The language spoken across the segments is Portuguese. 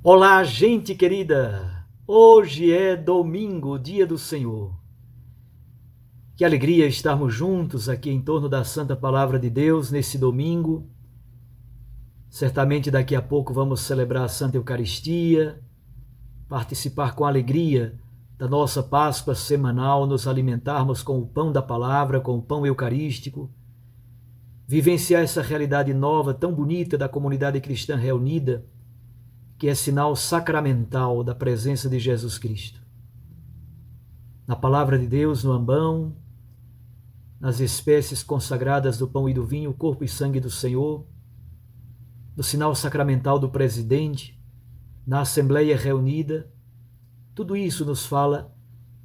Olá, gente querida! Hoje é domingo, dia do Senhor. Que alegria estarmos juntos aqui em torno da Santa Palavra de Deus nesse domingo. Certamente daqui a pouco vamos celebrar a Santa Eucaristia, participar com alegria da nossa Páscoa semanal, nos alimentarmos com o pão da palavra, com o pão eucarístico, vivenciar essa realidade nova, tão bonita da comunidade cristã reunida, que é sinal sacramental da presença de Jesus Cristo. Na palavra de Deus, no ambão, nas espécies consagradas do pão e do vinho, o corpo e sangue do Senhor, no sinal sacramental do presidente, na Assembleia reunida, tudo isso nos fala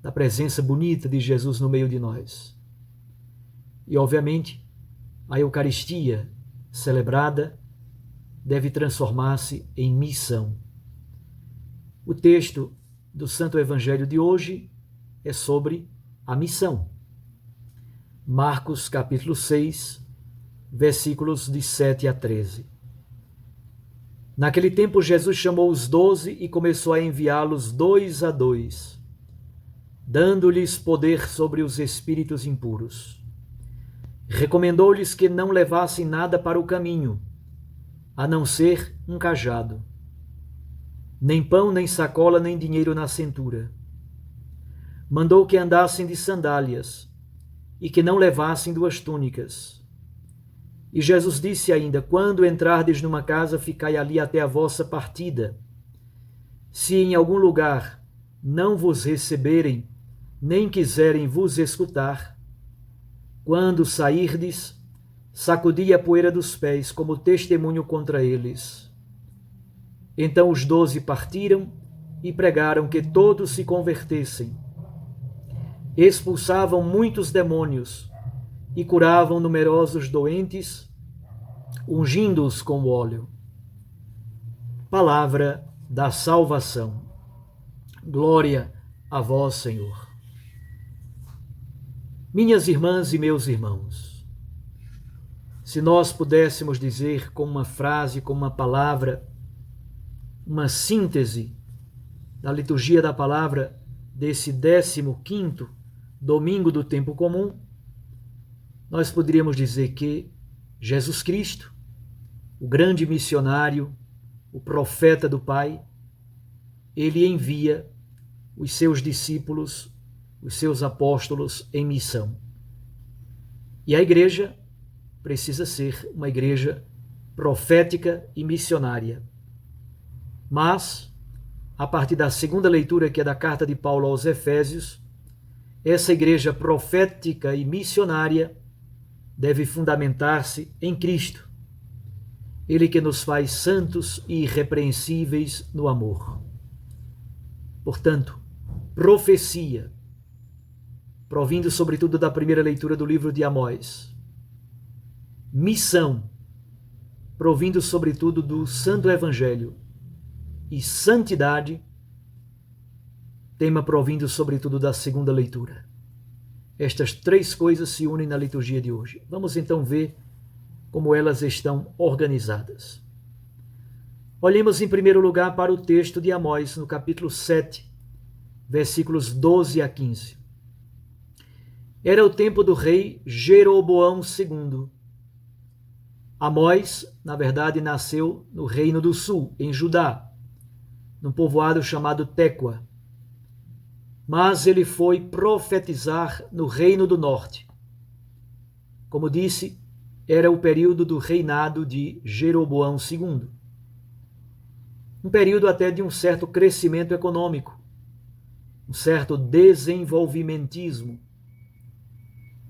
da presença bonita de Jesus no meio de nós. E, obviamente, a Eucaristia celebrada deve transformar-se em missão. O texto do Santo Evangelho de hoje é sobre a missão. Marcos capítulo 6, versículos de 7 a 13. Naquele tempo Jesus chamou os 12 e começou a enviá-los 2 a 2, dando-lhes poder sobre os espíritos impuros. Recomendou-lhes que não levassem nada para o caminho, a não ser um cajado. Nem pão, nem sacola, nem dinheiro na cintura. Mandou que andassem de sandálias e que não levassem 2 túnicas. E Jesus disse ainda: quando entrardes numa casa, ficai ali até a vossa partida. Se em algum lugar não vos receberem, nem quiserem vos escutar, quando sairdes, sacudi a poeira dos pés como testemunho contra eles. Então os 12 partiram e pregaram que todos se convertessem. Expulsavam muitos demônios e curavam numerosos doentes, ungindo-os com óleo. Palavra da salvação. Glória a vós, Senhor. Minhas irmãs e meus irmãos, se nós pudéssemos dizer com uma frase, com uma palavra, uma síntese da liturgia da palavra desse 15º domingo do tempo comum, nós poderíamos dizer que Jesus Cristo, o grande missionário, o profeta do Pai, ele envia os seus discípulos, os seus apóstolos em missão. E a igreja precisa ser uma igreja profética e missionária. Mas, a partir da segunda leitura, que é da carta de Paulo aos Efésios, essa igreja profética e missionária deve fundamentar-se em Cristo, Ele que nos faz santos e irrepreensíveis no amor. Portanto, profecia, provindo sobretudo da primeira leitura do livro de Amós. Missão, provindo sobretudo do Santo Evangelho. E santidade, tema provindo sobretudo da segunda leitura. Estas 3 coisas se unem na liturgia de hoje. Vamos então ver como elas estão organizadas. Olhemos em primeiro lugar para o texto de Amós, no capítulo 7, versículos 12 a 15. Era o tempo do rei Jeroboão II. Amós, na verdade, nasceu no Reino do Sul, em Judá, num povoado chamado Tecoa. Mas ele foi profetizar no Reino do Norte. Como disse, era o período do reinado de Jeroboão II. Um período até de um certo crescimento econômico, um certo desenvolvimentismo.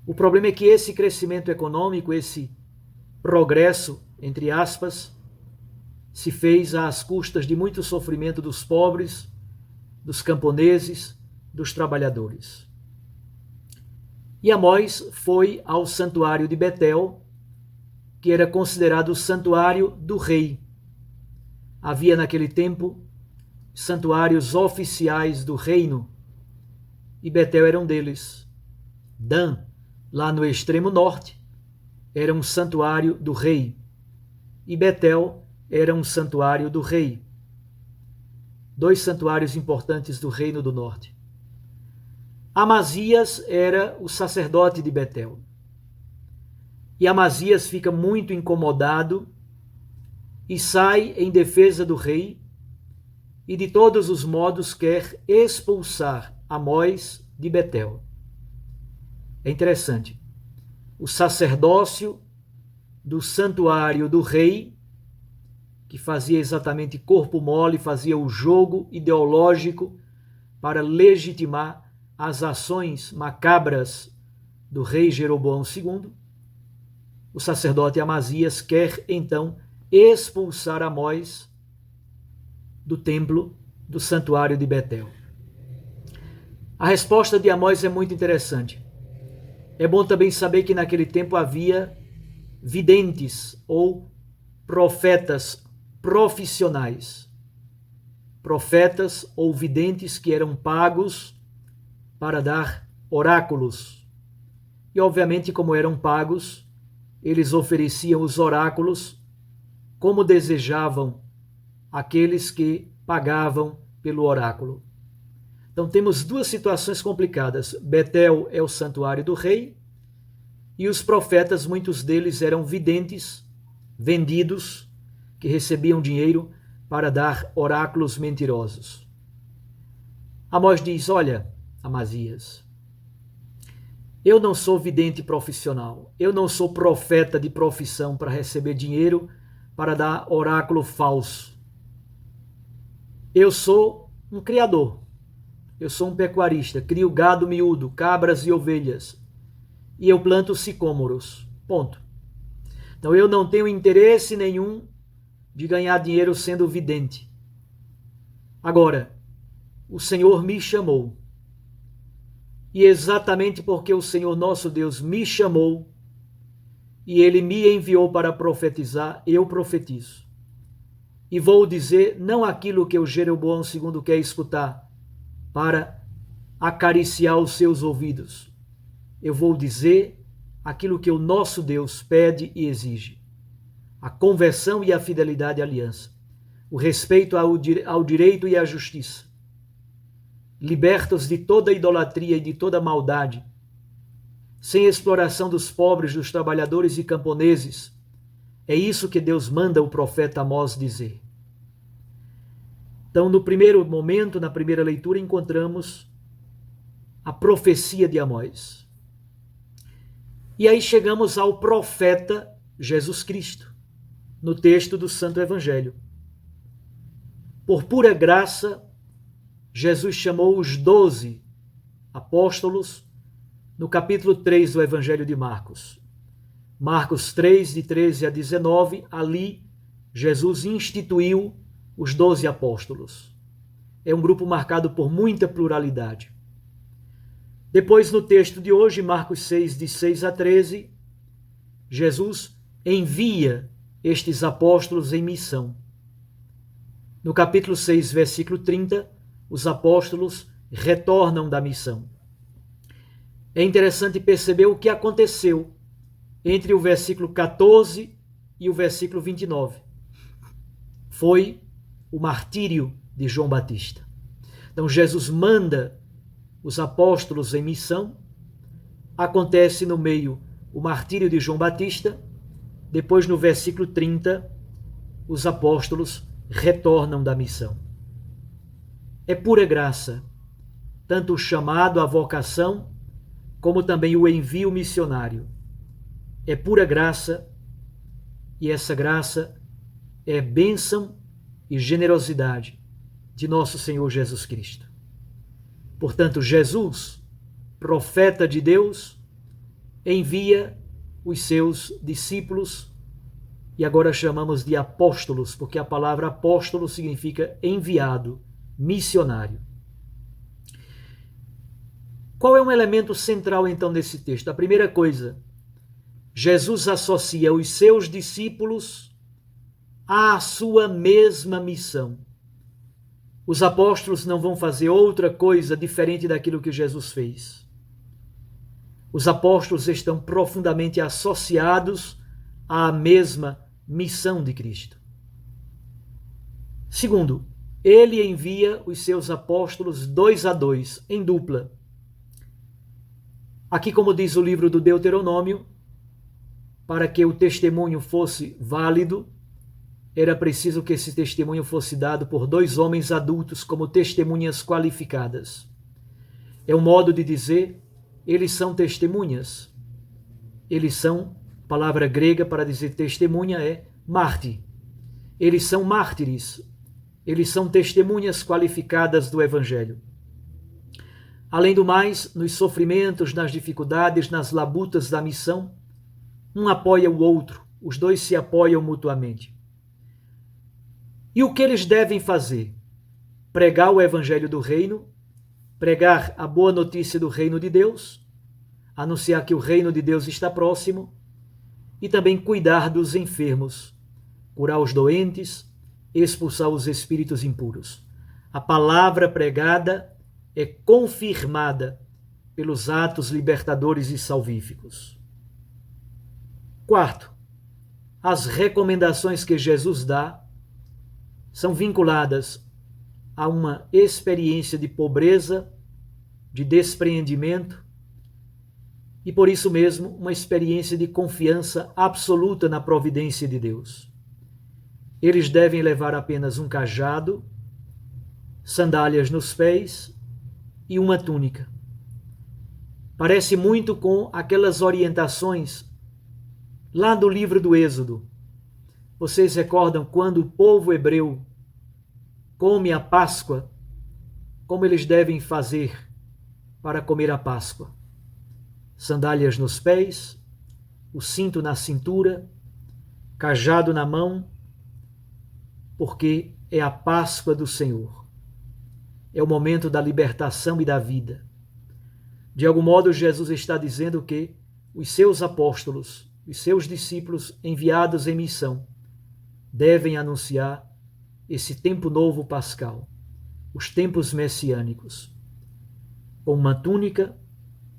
O problema é que esse crescimento econômico, esse progresso, entre aspas, se fez às custas de muito sofrimento dos pobres, dos camponeses, dos trabalhadores. E Amós foi ao santuário de Betel, que era considerado o santuário do rei. Havia naquele tempo santuários oficiais do reino, e Betel era um deles. Dan, lá no extremo norte, era um santuário do rei, e Betel era um santuário do rei. dois santuários importantes do Reino do Norte. Amazias era o sacerdote de Betel. E Amazias fica muito incomodado e sai em defesa do rei e de todos os modos quer expulsar Amós de Betel. É interessante. O sacerdócio do santuário do rei, que fazia exatamente corpo mole, fazia o jogo ideológico para legitimar as ações macabras do rei Jeroboão II, o sacerdote Amazias quer então expulsar Amós do templo do santuário de Betel. A resposta de Amós é muito interessante. É bom também saber que naquele tempo havia videntes ou profetas profissionais. Profetas ou videntes que eram pagos para dar oráculos. E obviamente, como eram pagos, eles ofereciam os oráculos como desejavam aqueles que pagavam pelo oráculo. Então temos duas situações complicadas. Betel é o santuário do rei e os profetas, muitos deles eram videntes, vendidos, que recebiam dinheiro para dar oráculos mentirosos. Amós diz, olha, Amazias, eu não sou vidente profissional, eu não sou profeta de profissão para receber dinheiro para dar oráculo falso. Eu sou um criador, eu sou um pecuarista, crio gado miúdo, cabras e ovelhas, e eu planto sicômoros, ponto. Então eu não tenho interesse nenhum de ganhar dinheiro sendo vidente. Agora, o Senhor me chamou, e exatamente porque o Senhor nosso Deus me chamou, e Ele me enviou para profetizar, eu profetizo. E vou dizer não aquilo que o Jeroboão II quer escutar, para acariciar os seus ouvidos. Eu vou dizer aquilo que o nosso Deus pede e exige. A conversão e a fidelidade à aliança. O respeito ao direito e à justiça. Libertos de toda idolatria e de toda maldade. Sem exploração dos pobres, dos trabalhadores e camponeses. É isso que Deus manda o profeta Amós dizer. Então, no primeiro momento, na primeira leitura, encontramos a profecia de Amós. E aí chegamos ao profeta Jesus Cristo, no texto do Santo Evangelho. Por pura graça, Jesus chamou os 12 apóstolos no capítulo 3 do Evangelho de Marcos. Marcos 3, de 13 a 19, ali Jesus instituiu os 12 apóstolos. É um grupo marcado por muita pluralidade. Depois, no texto de hoje, Marcos 6, de 6 a 13, Jesus envia estes apóstolos em missão. No capítulo 6, versículo 30, os apóstolos retornam da missão. É interessante perceber o que aconteceu entre o versículo 14 e o versículo 29. Foi o martírio de João Batista. Então Jesus manda os apóstolos em missão, acontece no meio o martírio de João Batista, depois no versículo 30, os apóstolos retornam da missão. É pura graça, tanto o chamado, a vocação, como também o envio missionário. É pura graça, e essa graça é bênção e generosidade de nosso Senhor Jesus Cristo. Portanto, Jesus, profeta de Deus, envia os seus discípulos, e agora chamamos de apóstolos, porque a palavra apóstolo significa enviado, missionário. Qual é um elemento central então desse texto? A primeira coisa, Jesus associa os seus discípulos à sua mesma missão. Os apóstolos não vão fazer outra coisa diferente daquilo que Jesus fez. Os apóstolos estão profundamente associados à mesma missão de Cristo. Segundo, ele envia os seus apóstolos 2 a 2, em dupla. Aqui, como diz o livro do Deuteronômio, para que o testemunho fosse válido, era preciso que esse testemunho fosse dado por 2 homens adultos como testemunhas qualificadas. É um modo de dizer, eles são testemunhas. Eles são, palavra grega para dizer testemunha é mártir. Eles são mártires. Eles são testemunhas qualificadas do Evangelho. Além do mais, nos sofrimentos, nas dificuldades, nas labutas da missão, um apoia o outro, os 2 se apoiam mutuamente. E o que eles devem fazer? Pregar o Evangelho do Reino, pregar a boa notícia do Reino de Deus, anunciar que o Reino de Deus está próximo e também cuidar dos enfermos, curar os doentes, expulsar os espíritos impuros. A palavra pregada é confirmada pelos atos libertadores e salvíficos. Quarto, as recomendações que Jesus dá são vinculadas a uma experiência de pobreza, de despreendimento e, por isso mesmo, uma experiência de confiança absoluta na providência de Deus. Eles devem levar apenas um cajado, sandálias nos pés e uma túnica. Parece muito com aquelas orientações lá do livro do Êxodo. Vocês recordam quando o povo hebreu come a Páscoa, como eles devem fazer para comer a Páscoa? Sandálias nos pés, o cinto na cintura, cajado na mão, porque é a Páscoa do Senhor. É o momento da libertação e da vida. De algum modo, Jesus está dizendo que os seus apóstolos, os seus discípulos enviados em missão, devem anunciar esse tempo novo pascal, os tempos messiânicos, com uma túnica,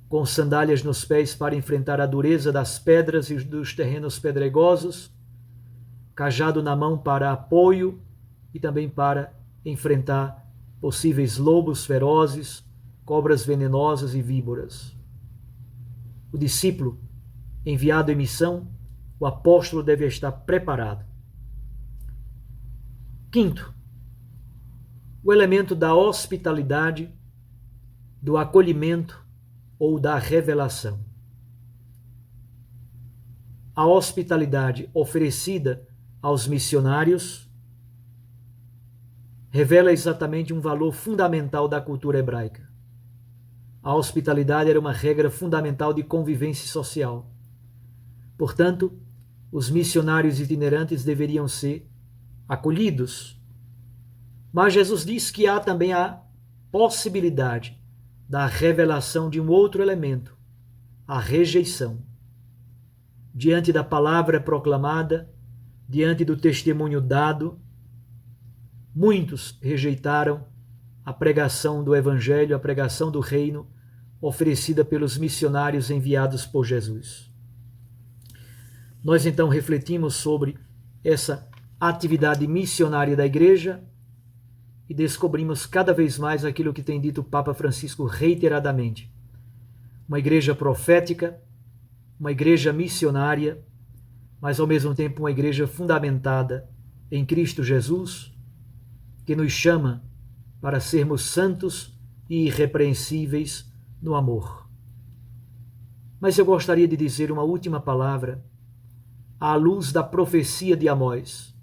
com sandálias nos pés para enfrentar a dureza das pedras e dos terrenos pedregosos, cajado na mão para apoio e também para enfrentar possíveis lobos ferozes, cobras venenosas e víboras. O discípulo enviado em missão, o apóstolo deve estar preparado. Quinto, o elemento da hospitalidade, do acolhimento ou da revelação. A hospitalidade oferecida aos missionários revela exatamente um valor fundamental da cultura hebraica. A hospitalidade era uma regra fundamental de convivência social. Portanto, os missionários itinerantes deveriam ser acolhidos. Mas Jesus diz que há também a possibilidade da revelação de um outro elemento, a rejeição. Diante da palavra proclamada, diante do testemunho dado, muitos rejeitaram a pregação do Evangelho, a pregação do Reino, oferecida pelos missionários enviados por Jesus. Nós então refletimos sobre essa atividade missionária da Igreja e descobrimos cada vez mais aquilo que tem dito o Papa Francisco reiteradamente. Uma igreja profética, uma igreja missionária, mas ao mesmo tempo uma igreja fundamentada em Cristo Jesus, que nos chama para sermos santos e irrepreensíveis no amor. Mas eu gostaria de dizer uma última palavra à luz da profecia de Amós,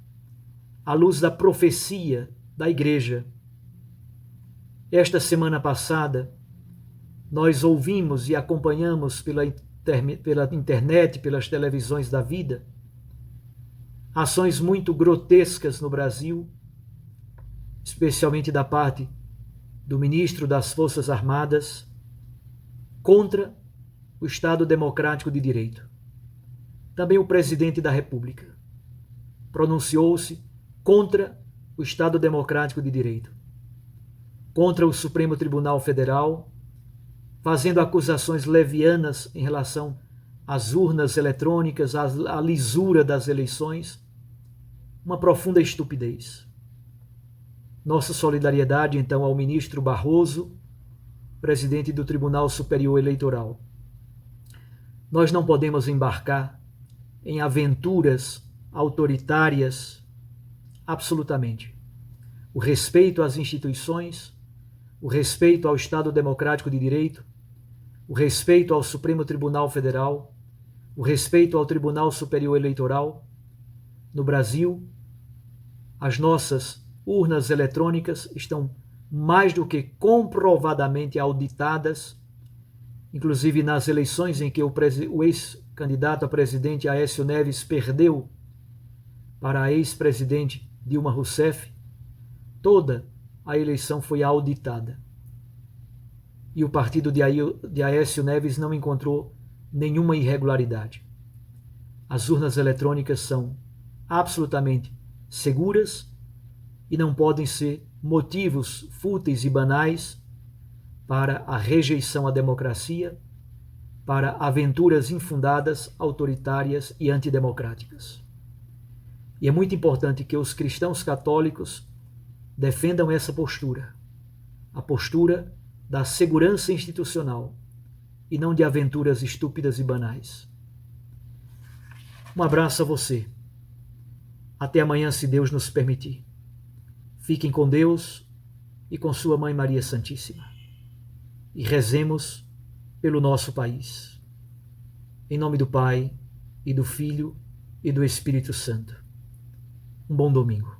à luz da profecia da Igreja. Esta semana passada, nós ouvimos e acompanhamos pela internet, pelas televisões da vida, ações muito grotescas no Brasil, especialmente da parte do ministro das Forças Armadas, contra o Estado Democrático de Direito. Também o presidente da República pronunciou-se contra o Estado Democrático de Direito, contra o Supremo Tribunal Federal, fazendo acusações levianas em relação às urnas eletrônicas, à lisura das eleições, uma profunda estupidez. Nossa solidariedade, então, ao ministro Barroso, presidente do Tribunal Superior Eleitoral. Nós não podemos embarcar em aventuras autoritárias, absolutamente. O respeito às instituições, o respeito ao Estado Democrático de Direito, o respeito ao Supremo Tribunal Federal, o respeito ao Tribunal Superior Eleitoral. No Brasil, as nossas urnas eletrônicas estão mais do que comprovadamente auditadas, inclusive nas eleições em que o ex-candidato a presidente Aécio Neves perdeu para a ex-presidente Dilma Rousseff, toda a eleição foi auditada. E o partido de Aécio Neves não encontrou nenhuma irregularidade. As urnas eletrônicas são absolutamente seguras e não podem ser motivos fúteis e banais para a rejeição à democracia, para aventuras infundadas, autoritárias e antidemocráticas. E é muito importante que os cristãos católicos defendam essa postura, a postura da segurança institucional e não de aventuras estúpidas e banais. Um abraço a você. Até amanhã, se Deus nos permitir. Fiquem com Deus e com sua Mãe Maria Santíssima. E rezemos pelo nosso país. Em nome do Pai, e do Filho, e do Espírito Santo. Um bom domingo.